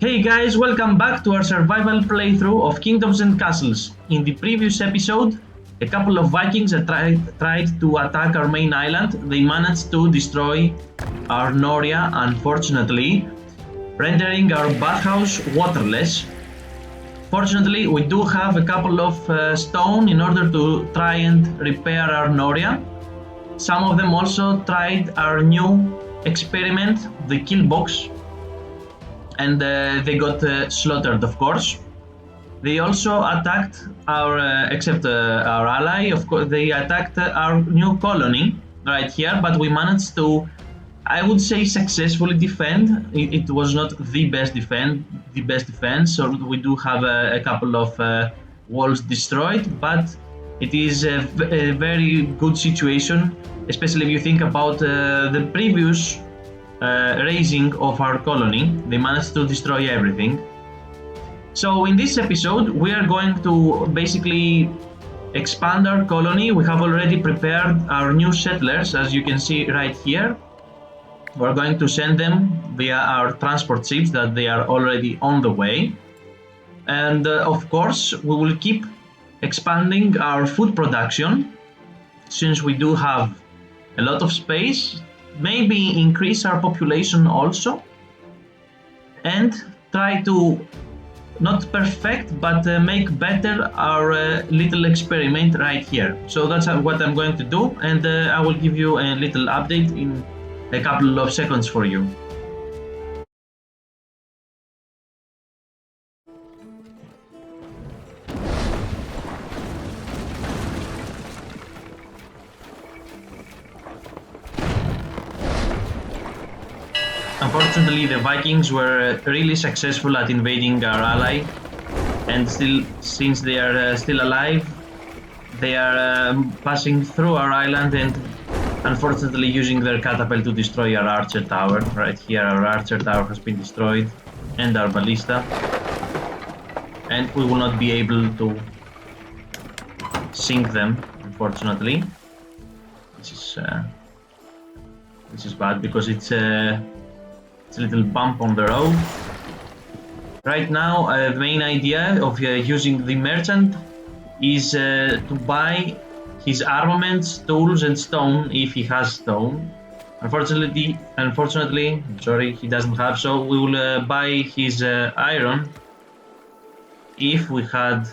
Hey guys, welcome back to our survival playthrough of Kingdoms and Castles. In the previous episode, a couple of Vikings tried to attack our main island. They managed to destroy our Noria, unfortunately, rendering our bathhouse waterless. Fortunately, we do have a couple of stone in order to try and repair our Noria. Some of them also tried our new experiment, the kill box, and they got slaughtered, of course. They also attacked our, except our ally, of course, they attacked our new colony right here, but we managed to, I would say, successfully defend. It was not the best defense, so we do have a couple of walls destroyed, but it is a very good situation, especially if you think about the previous raising of our colony. They managed to destroy everything. So in this episode, we are going to basically expand our colony. We have already prepared our new settlers, as you can see right here. We're going to send them via our transport ships that they are already on the way. And of course, we will keep expanding our food production since we do have a lot of space. Maybe increase our population also, and try to not perfect but make better our little experiment right here. So that's what I'm going to do, and I will give you a little update in a couple of seconds for you. Unfortunately, the Vikings were really successful at invading our ally, and still, since they are still alive, they are passing through our island and unfortunately using their catapult to destroy our archer tower. Right here, our archer tower has been destroyed, and our ballista, and we will not be able to sink them, unfortunately. This is bad because it's a little bump on the road. Right now, the main idea of using the merchant is to buy his armaments, tools, and stone if he has stone. Unfortunately, sorry, he doesn't have. So we will buy his iron if we had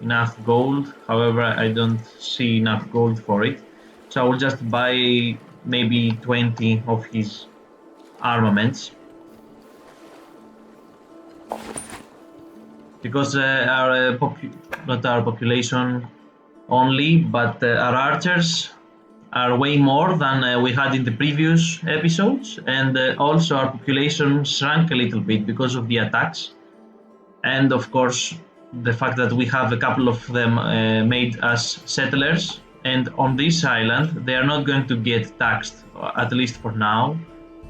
enough gold. However, I don't see enough gold for it. So I will just buy maybe 20 of his armaments, because our not our population only, but our archers are way more than we had in the previous episodes, and also our population shrank a little bit because of the attacks, and of course the fact that we have a couple of them made us settlers, and on this island they are not going to get taxed, at least for now.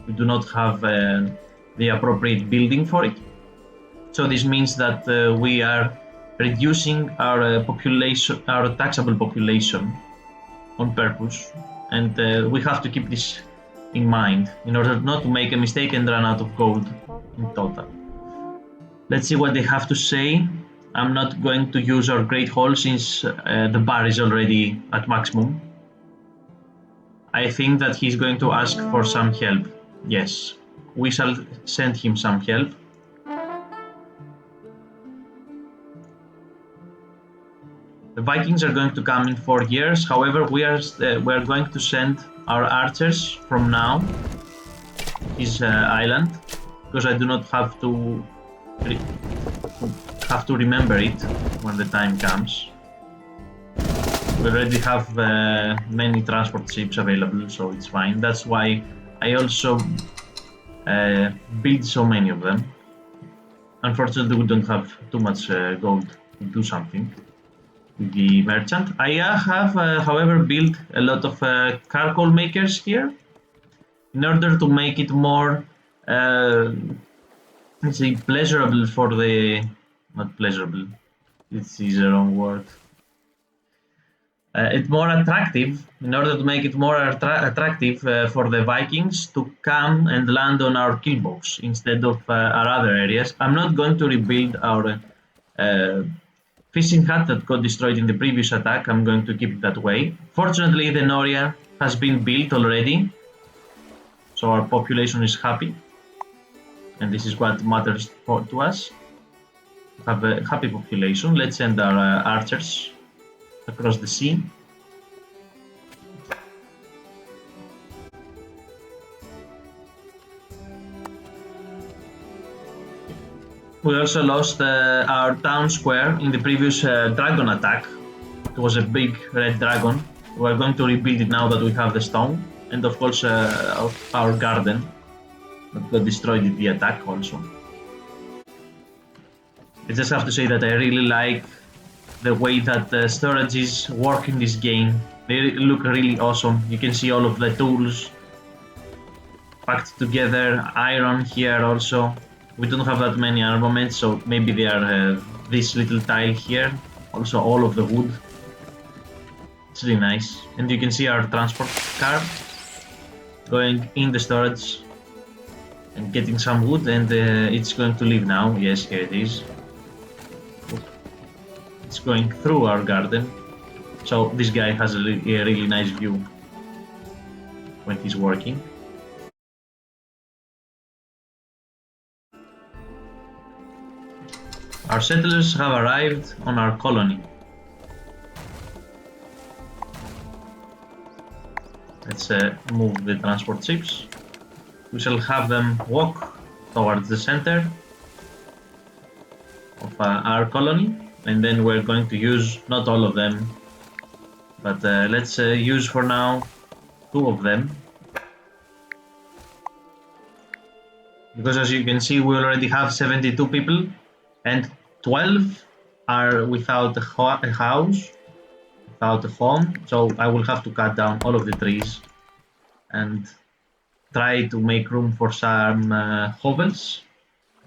We do not have the appropriate building for it. So this means that we are reducing our population, our taxable population, on purpose, and we have to keep this in mind in order not to make a mistake and run out of gold in total. Let's see what they have to say. I'm not going to use our Great Hall since the bar is already at maximum. I think that he's going to ask for some help. Yes, we shall send him some help. The Vikings are going to come in 4 years. However, we are going to send our archers from now his island, because I do not have to remember it when the time comes. We already have many transport ships available, so it's fine. That's why I also build so many of them. Unfortunately, we don't have too much gold to do something with the merchant. I have, however, built a lot of charcoal makers here in order to make it more, let's say, pleasurable for the... not pleasurable, this is the wrong word. It's more attractive, in order to make it more attractive for the Vikings to come and land on our kill box instead of our other areas. I'm not going to rebuild our fishing hut that got destroyed in the previous attack. I'm going to keep it that way. Fortunately, the Noria has been built already, so our population is happy, and this is what matters to us. Have a happy population. Let's send our archers across the sea. We also lost our town square in the previous dragon attack. It was a big red dragon. We're going to rebuild it now that we have the stone. And of course our garden that got destroyed in the attack also. I just have to say that I really like the way that the storages work in this game. They look really awesome. You can see all of the tools packed together, iron here also. We don't have that many armaments, so maybe they are this little tile here. Also all of the wood. It's really nice. And you can see our transport car going in the storage and getting some wood, and it's going to leave now. Yes, here it is. It's going through our garden. So this guy has a really nice view when he's working. Our settlers have arrived on our colony. Let's move the transport ships. We shall have them walk towards the center of our colony, and then we're going to use not all of them, but let's use for now 2 of them, because as you can see we already have 72 people and 12 are without a house, without a home, so I will have to cut down all of the trees and try to make room for some hovels.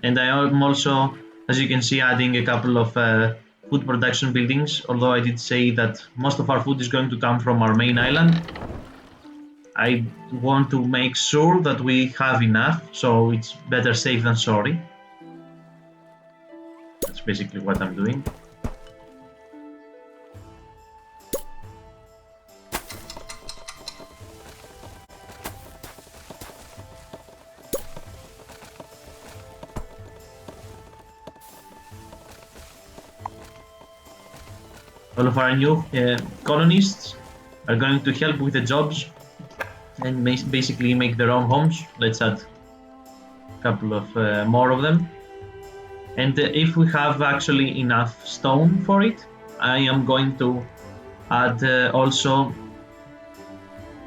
And I am also, as you can see, adding a couple of food production buildings, although I did say that most of our food is going to come from our main island. I want to make sure that we have enough, so it's better safe than sorry. That's basically what I'm doing. All of our new colonists are going to help with the jobs and basically make their own homes. Let's add a couple of more of them. And if we have actually enough stone for it, I am going to add also,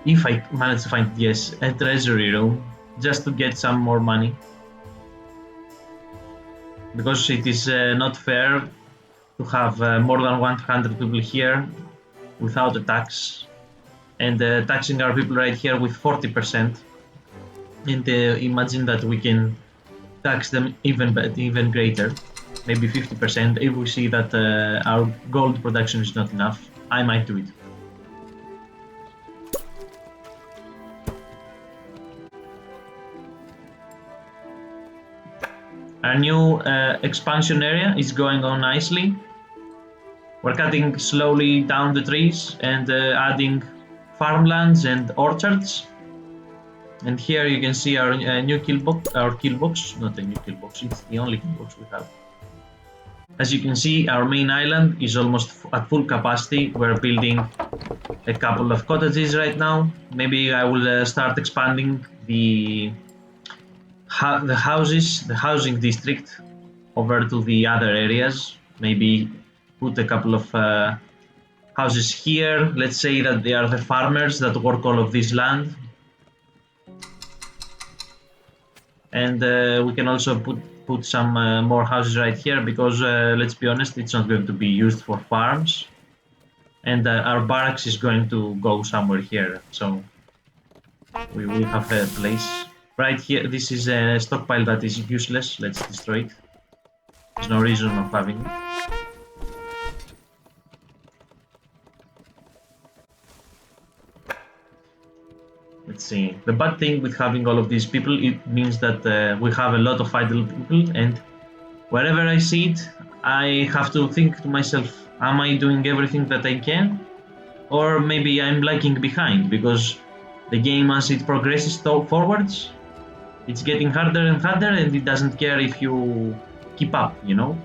if I manage to find, yes, a treasury room, just to get some more money. Because it is not fair to have more than 100 people here without a tax, and taxing our people right here with 40%. And imagine that we can tax them even greater, maybe 50%. If we see that our gold production is not enough, I might do it. Our new expansion area is going on nicely. We're cutting slowly down the trees and adding farmlands and orchards. And here you can see our new kill box, not a new kill box, it's the only kill box we have. As you can see, our main island is almost at full capacity. We're building a couple of cottages right now. Maybe I will start expanding the housing district over to the other areas. Maybe put a couple of houses here. Let's say that they are the farmers that work all of this land. And we can also put some more houses right here, because let's be honest, it's not going to be used for farms. And our barracks is going to go somewhere here, so we will have a place. Right here, this is a stockpile that is useless. Let's destroy it. There's no reason of having it. see. The bad thing with having all of these people, it means that we have a lot of idle people, and wherever I see it, I have to think to myself, am I doing everything that I can? Or maybe I'm lagging behind, because the game, as it progresses forwards, it's getting harder and harder, and it doesn't care if you keep up, you know?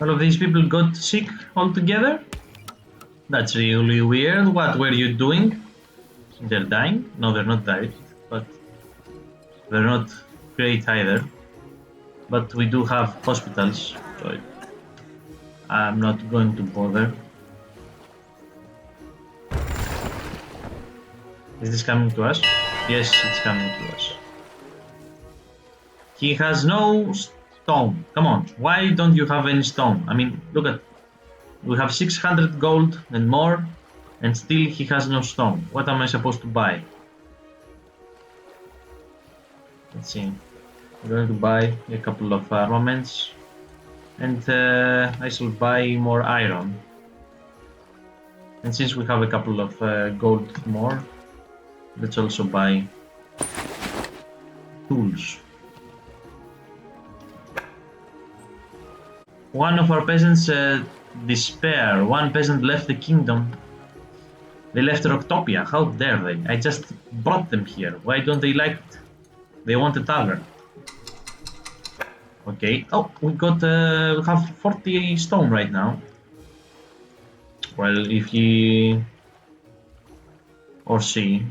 All of these people got sick altogether? That's really weird. What were you doing? They're dying? No, they're not died, but they're not great either. But we do have hospitals, so I'm not going to bother. Is this coming to us? Yes, it's coming to us. He has no stone. Come on, why don't you have any stone? I mean, look at, we have 600 gold and more, and still he has no stone. What am I supposed to buy? Let's see. I'm going to buy a couple of armaments, and I shall buy more iron. And since we have a couple of gold more, let's also buy tools. One of our peasants despair. One peasant left the kingdom. They left Rocktopia. How dare they? I just brought them here. Why don't they like it? They want a tavern. Okay. Oh, we have 40 stone right now. Well, if he or she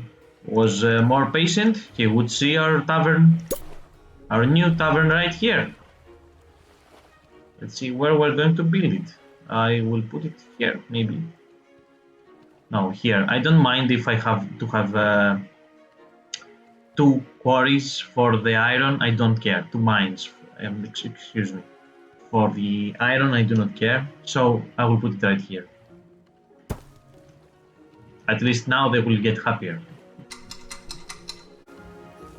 was more patient, he would see our tavern, our new tavern right here. Let's see where we're going to build it. I will put it here, maybe. No, here. I don't mind if I have to have 2 quarries for the iron. I don't care. 2 mines. Excuse me. For the iron, I do not care. So I will put it right here. At least now they will get happier.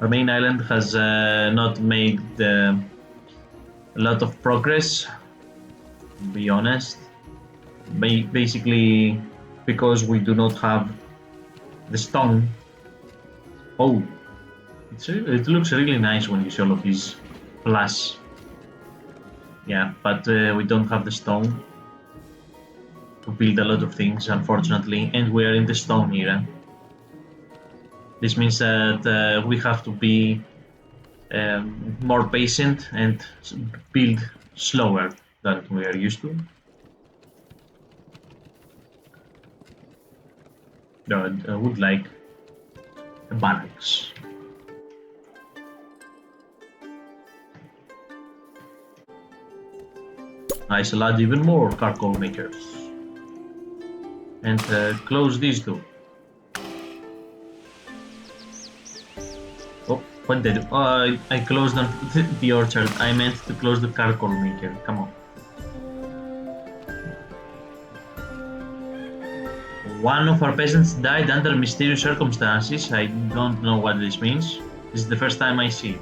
Our main island has not made a lot of progress, to be honest. Basically, because we do not have the stone. Oh, it looks really nice when you see all of these plus. Yeah, but we don't have the stone to build a lot of things, unfortunately, and we are in the stone era. This means that we have to be more patient and build slower than we are used to. No, I would like a barracks. I shall add even more charcoal makers. And close these two. Oh, what did I do? Oh, I closed the orchard. I meant to close the charcoal maker. Come on. One of our peasants died under mysterious circumstances. I don't know what this means. This is the first time I see it.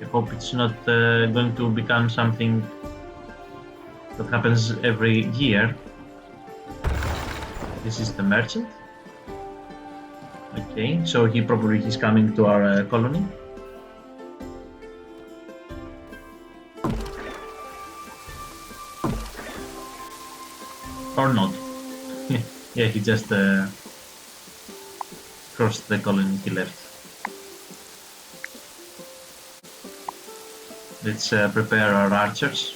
I hope it's not going to become something that happens every year. This is the merchant. Okay, so he probably is coming to our colony. Or not. Yeah, he just crossed the colony, he left. Let's prepare our archers.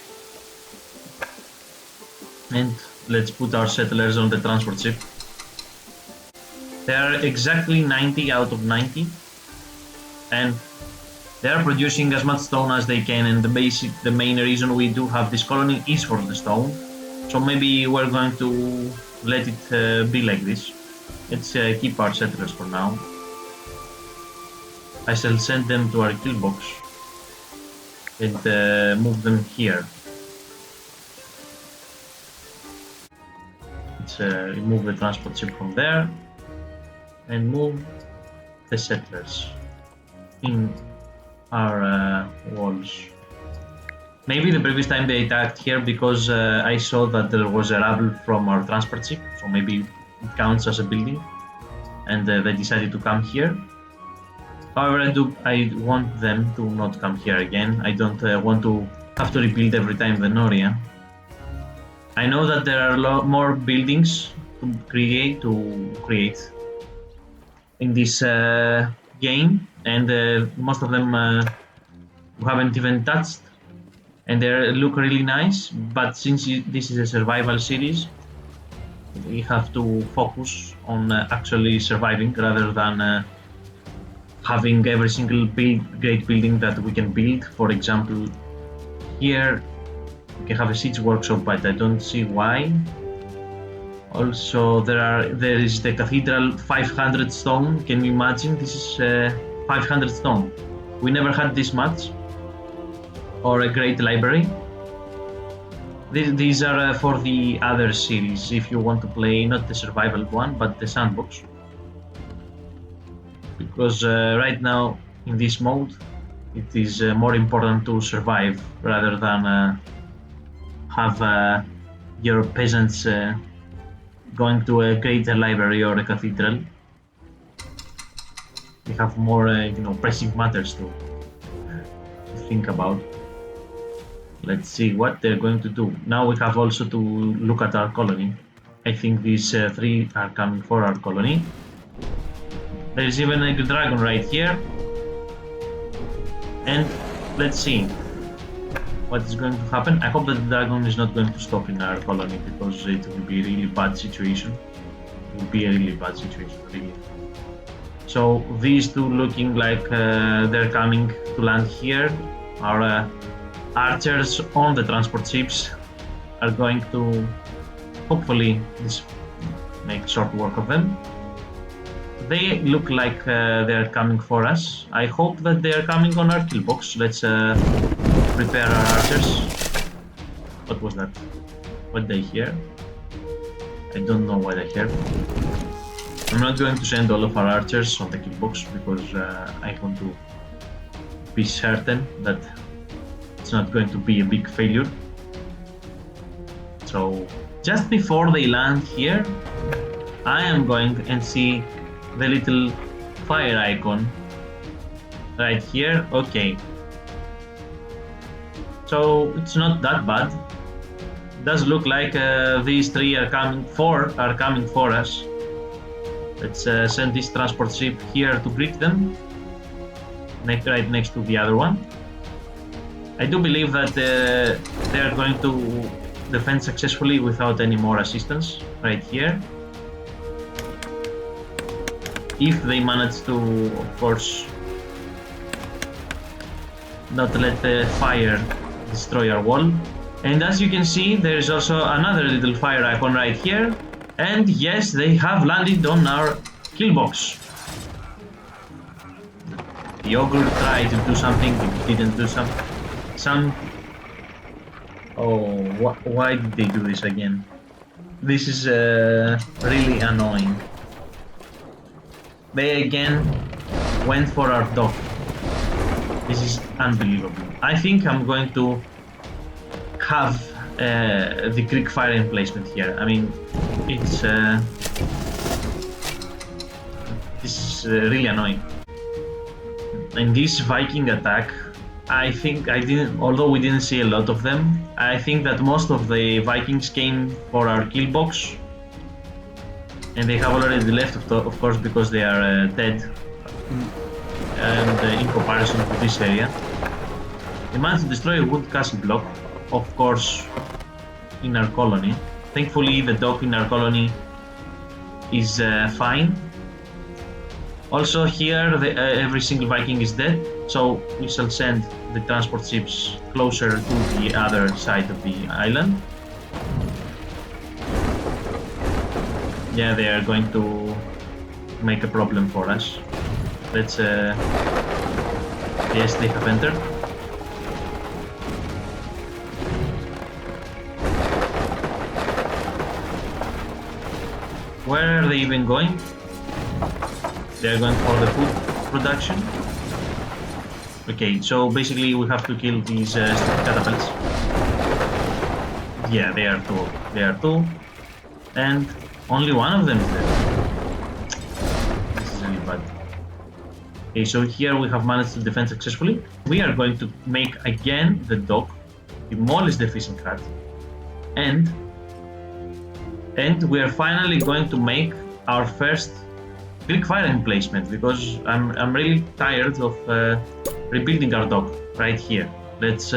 And let's put our settlers on the transport ship. They are exactly 90 out of 90. And they are producing as much stone as they can, and the main reason we do have this colony is for the stone. So maybe we're going to let it be like this. Let's keep our settlers for now. I shall send them to our kill box and move them here. Let's remove the transport ship from there. and move the settlers in our walls. Maybe the previous time they attacked here because I saw that there was a rubble from our transport ship, so maybe it counts as a building, and they decided to come here. However, I want them to not come here again. I don't want to have to rebuild every time the Noria. I know that there are a lot more buildings to create in this game, and most of them we haven't even touched, and they look really nice. But since this is a survival series, we have to focus on actually surviving rather than having every single great building that we can build. For example, here we can have a siege workshop, but I don't see why. Also, there is the cathedral 500 stone. Can you imagine? This is 500 stone. We never had this much. Or a great library. These are for the other series, if you want to play not the survival one, but the sandbox. Because right now, in this mode, it is more important to survive rather than have your peasants going to a greater library or a cathedral. We have more, pressing matters to think about. Let's see what they're going to do. Now we have also to look at our colony. I think these three are coming for our colony. There's even a dragon right here. And let's see what is going to happen. I hope that the dragon is not going to stop in our colony, because it will be a really bad situation. It will be a really bad situation, really. So these two looking like they're coming to land here. Our archers on the transport ships are going to hopefully make short work of them. They look like they're coming for us. I hope that they're coming on our kill box. Let's prepare our archers. What was that? What they hear? I don't know what I heard. I'm not going to send all of our archers on the kill box because I want to be certain that it's not going to be a big failure. So just before they land here, I am going and see the little fire icon right here. Okay, so it's not that bad. It does look like these three are coming for us. Let's send this transport ship here to greet them, right next to the other one. I do believe that they are going to defend successfully without any more assistance right here. If they manage to, of course, not let the fire destroy our wall. And as you can see, there is also another little fire icon right here. And yes, they have landed on our kill box. The ogre tried to do something, it didn't do something. Oh, why did they do this again? This is really annoying. They again went for our dock. This is unbelievable. I think I'm going to have the Greek fire emplacement here. I mean, it's this is really annoying. In this Viking attack, I think although we didn't see a lot of them, I think that most of the Vikings came for our kill box. And they have already left, of course, because they are dead. And in comparison to this area, they managed to destroy a wood castle block, of course, in our colony. Thankfully, the dock in our colony is fine. Also, here, every single Viking is dead, so we shall send the transport ships closer to the other side of the island. Yeah, they are going to make a problem for us. Let's yes, they have entered. Where are they even going? They are going for the food production. Okay, so basically we have to kill these catapults. Yeah, they are two. They are two. And only one of them is dead. This is really bad. Okay, so here we have managed to defend successfully. We are going to make again the dock, demolish the fishing hut, and we are finally going to make our first Greek fire emplacement, because I'm really tired of rebuilding our dock right here. Let's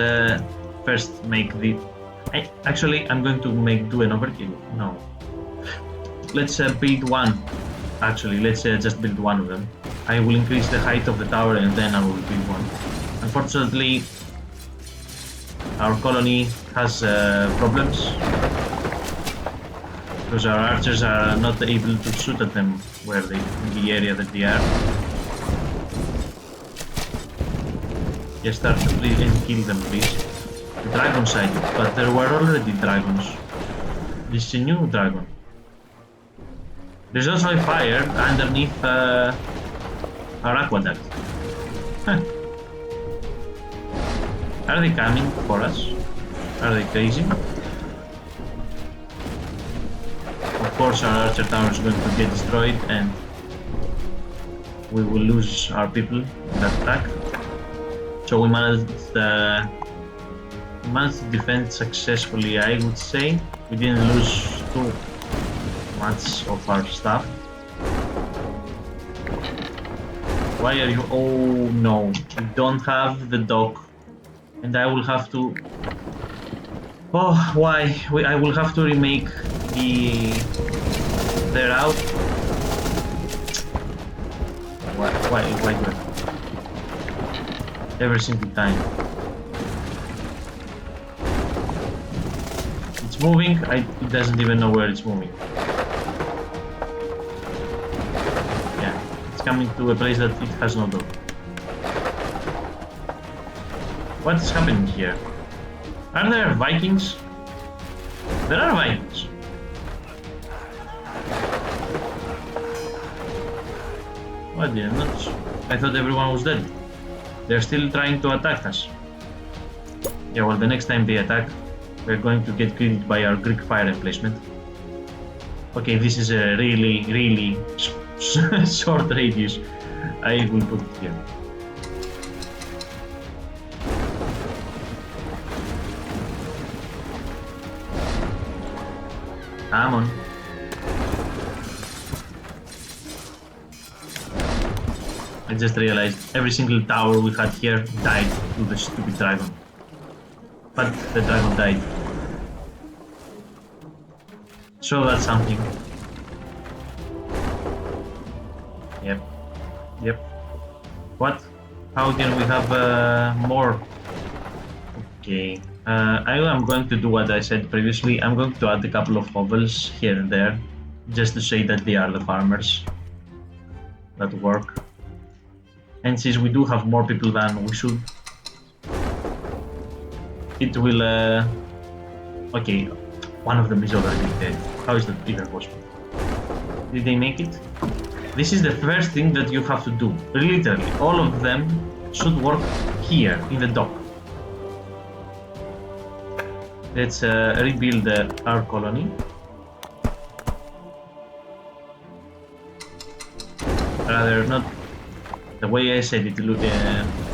first make the... Actually, I'm going to do an overkill. No. Let's build one. Actually, let's just build one of them. I will increase the height of the tower and then I will build one. Unfortunately, our colony has problems, because our archers are not able to shoot at them where they, in the area that they are. Just start to please and kill them, please. The dragon sighted, but there were already dragons. This is a new dragon. There's also a fire underneath our aqueduct. Huh. Are they coming for us? Are they crazy? Of course our archer tower is going to get destroyed and we will lose our people in that attack. So we managed to defend successfully, I would say. We didn't lose too much of our stuff. Why are you... Oh no, we don't have the dock. And I will have to... Oh, why? I will have to remake the route. Why do I? Every single time. It's moving, it doesn't even know where it's moving. Yeah, it's coming to a place that it has no door. What is happening here? Are there Vikings? There are Vikings. What the nuts? I thought everyone was dead. They're still trying to attack us. Yeah, well, the next time they attack, we're going to get greeted by our Greek fire emplacement. Okay, this is a really short radius. I will put it here. Come on. I just realized every single tower we had here died to the stupid dragon. But the dragon died. So that's something. Yep. What? How can we have more? Okay. I am going to do what I said previously. I'm going to add a couple of hovels here and there, just to say that they are the farmers that work. And since we do have more people than we should, it will... Okay, one of them is already dead. How is that even possible? Did they make it? This is the first thing that you have to do. Literally, all of them should work here, in the dock. Let's rebuild our colony. Rather, not the way I said it.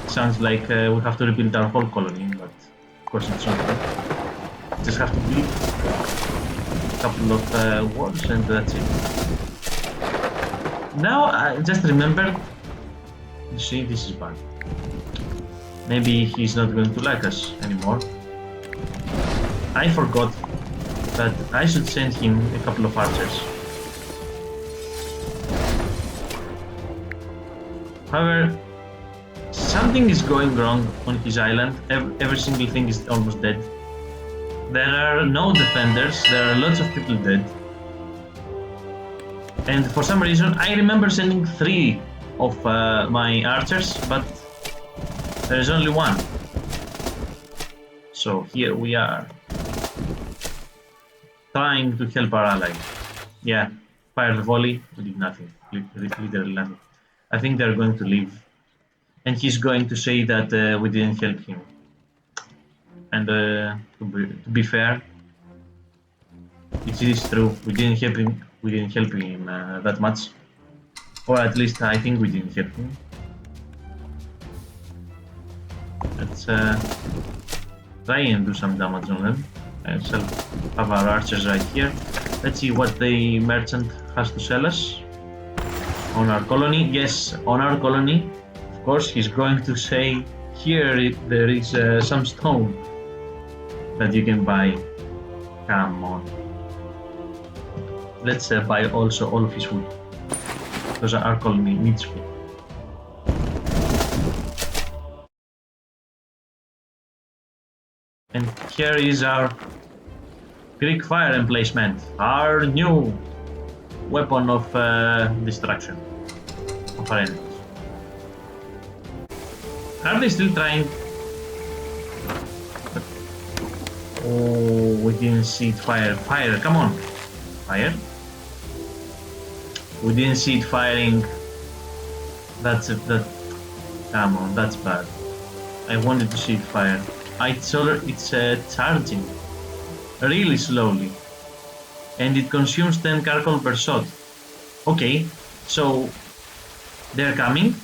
Sounds like we have to rebuild our whole colony, but of course it's not. Just have to build a couple of walls and that's it. Now I just remembered. You see, this is bad. Maybe he's not going to like us anymore. I forgot that I should send him a couple of archers. However, something is going wrong on his island. Every single thing is almost dead. There are no defenders, there are lots of people dead. And for some reason, I remember sending 3 of my archers, but there is only 1. So here we are, trying to help our ally. Yeah, fire the volley, we did nothing, literally nothing. I think they're going to leave. And he's going to say that we didn't help him. And to be fair, it is true. We didn't help him. We didn't help him that much, or at least I think we didn't help him. Let's try and do some damage on them. I shall have our archers right here. Let's see what the merchant has to sell us on our colony. Yes, on our colony. Of course, he's going to say here there is some stone that you can buy. Come on. Let's buy also all of his food, because our colony needs food. And here is our Greek fire emplacement, our new weapon of destruction of our enemies. Are they still trying? Oh, we didn't see it fire. Fire, come on. Fire? We didn't see it firing. That's it. Come on, that's bad. I wanted to see it fire. It's charging really slowly, and it consumes 10 charcoal per shot. Okay, so they're coming.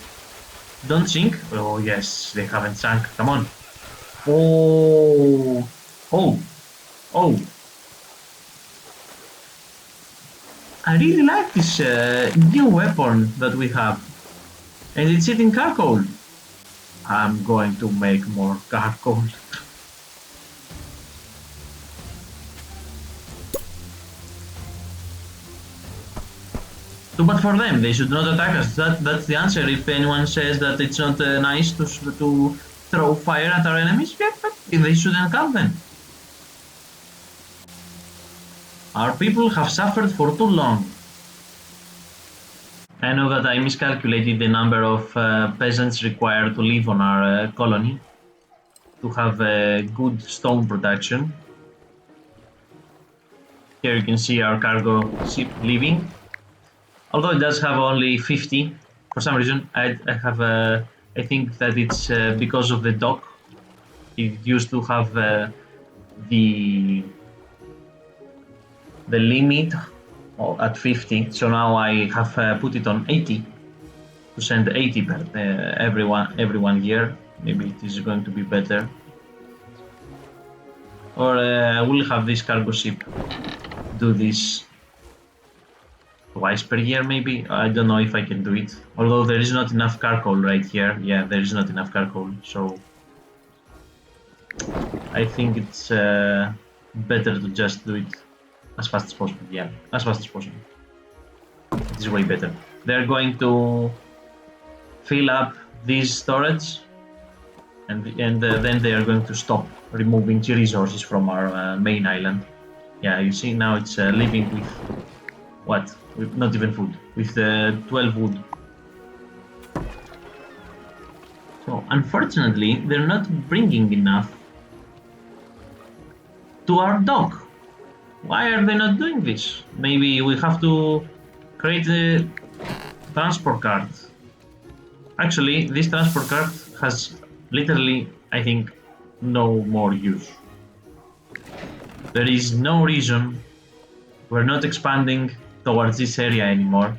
Don't sink. Oh yes, they haven't sunk. Come on. Oh. I really like this new weapon that we have, and it's hitting charcoal. I'm going to make more charcoal. Too bad for them, they should not attack us. That's the answer. If anyone says that it's not nice to throw fire at our enemies, yeah, but they shouldn't come then. Our people have suffered for too long. I know that I miscalculated the number of peasants required to live on our colony to have a good stone production. Here you can see our cargo ship leaving. Although it does have only 50, for some reason, I think that it's because of the dock. It used to have the limit at 50, so now I have put it on 80 to send 80 per every 1 year. Maybe it is going to be better. Or we'll have this cargo ship do this twice per year, maybe. I don't know if I can do it. Although there is not enough charcoal right here. Yeah, there is not enough charcoal, so I think it's better to just do it as fast as possible. Yeah, as fast as possible. It is way better. They're going to fill up these storage, and then they are going to stop removing resources from our main island. Yeah, you see now it's living with what? With not even food, with 12 wood. So unfortunately, they're not bringing enough to our dock. Why are they not doing this? Maybe we have to create a transport cart. Actually, this transport cart has literally, I think, no more use. There is no reason we're not expanding towards this area anymore.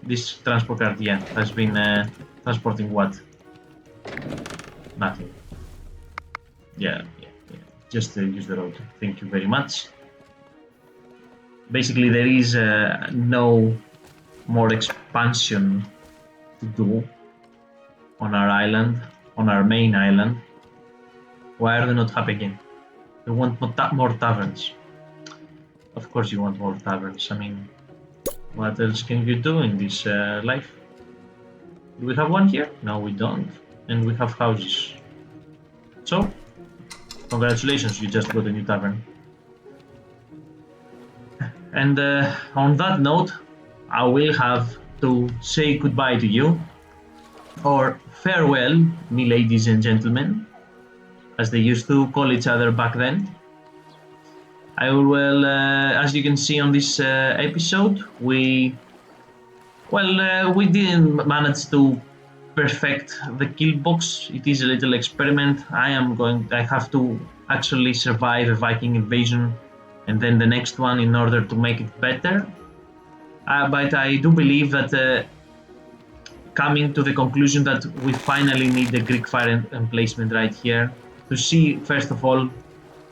This transport cart, yeah, has been transporting what? Nothing. Yeah. Just use the road. Thank you very much. Basically, there is no more expansion to do on our island, on our main island. Why are they not happy again? They want more taverns. Of course you want more taverns. I mean, what else can you do in this life? Do we have one here? No, we don't. And we have houses. So, congratulations, you just got a new tavern. And on that note, I will have to say goodbye to you, or farewell, me ladies and gentlemen, as they used to call each other back then. I will, as you can see on this episode, we Well, we didn't manage to perfect the kill box. It is a little experiment. I have to actually survive a Viking invasion and then the next one in order to make it better. But I do believe that coming to the conclusion that we finally need the Greek fire emplacement right here to see, first of all,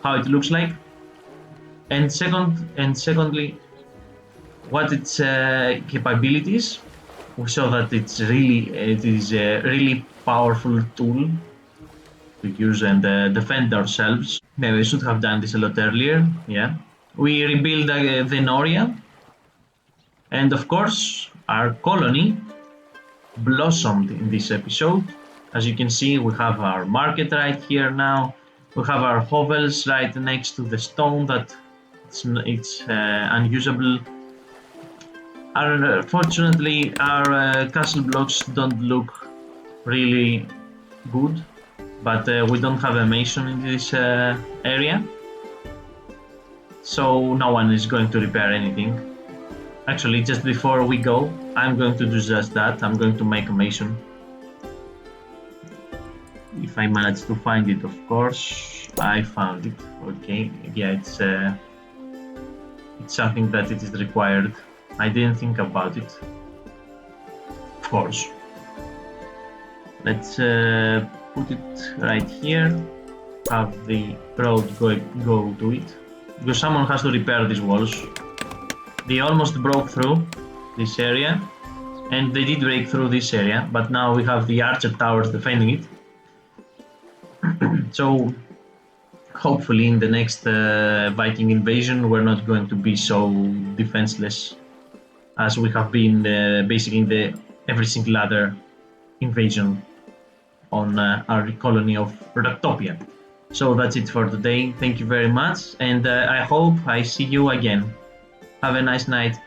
how it looks like, and secondly, what its capabilities. We saw that it is a really powerful tool to use and defend ourselves. Maybe we should have done this a lot earlier. Yeah, we rebuild the Noria, and of course our colony blossomed in this episode. As you can see, we have our market right here now. We have our hovels right next to the stone that it's unusable. Fortunately, our castle blocks don't look really good, but we don't have a mason in this area, so no one is going to repair anything. Actually, just before we go, I'm going to do just that. I'm going to make a mason. If I manage to find it, of course. I found it. Okay, yeah, it's something that it is required. I didn't think about it. Of course. Let's put it right here. Have the road go to it. Because someone has to repair these walls. They almost broke through this area. And they did break through this area. But now we have the archer towers defending it. So hopefully in the next Viking invasion we're not going to be so defenseless as we have been basically in every single other invasion on our colony of Ractopia. So that's it for today. Thank you very much, and I hope I see you again. Have a nice night.